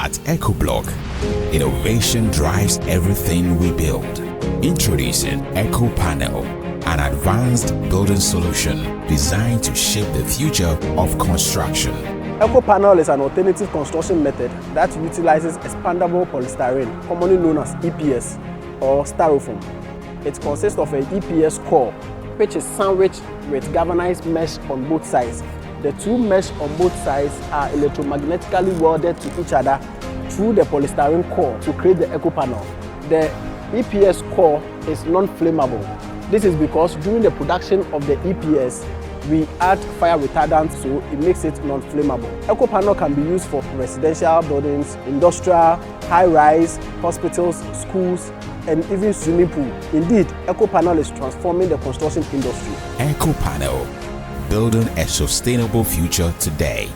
At EcoBlock, innovation drives everything we build. Introducing EcoPanel, an advanced building solution designed to shape the future of construction. EcoPanel is an alternative construction method that utilizes expandable polystyrene, commonly known as EPS or styrofoam. It consists of an EPS core, which is sandwiched with galvanized mesh on both sides. The two mesh on both sides are electromagnetically welded to each other through the polystyrene core to create the EcoPanel. The EPS core is non-flammable. This is because during the production of the EPS, we add fire retardant, so it makes it non-flammable. EcoPanel can be used for residential buildings, industrial, high-rise, hospitals, schools, and even swimming pool. Indeed, EcoPanel is transforming the construction industry. EcoPanel, building a sustainable future today.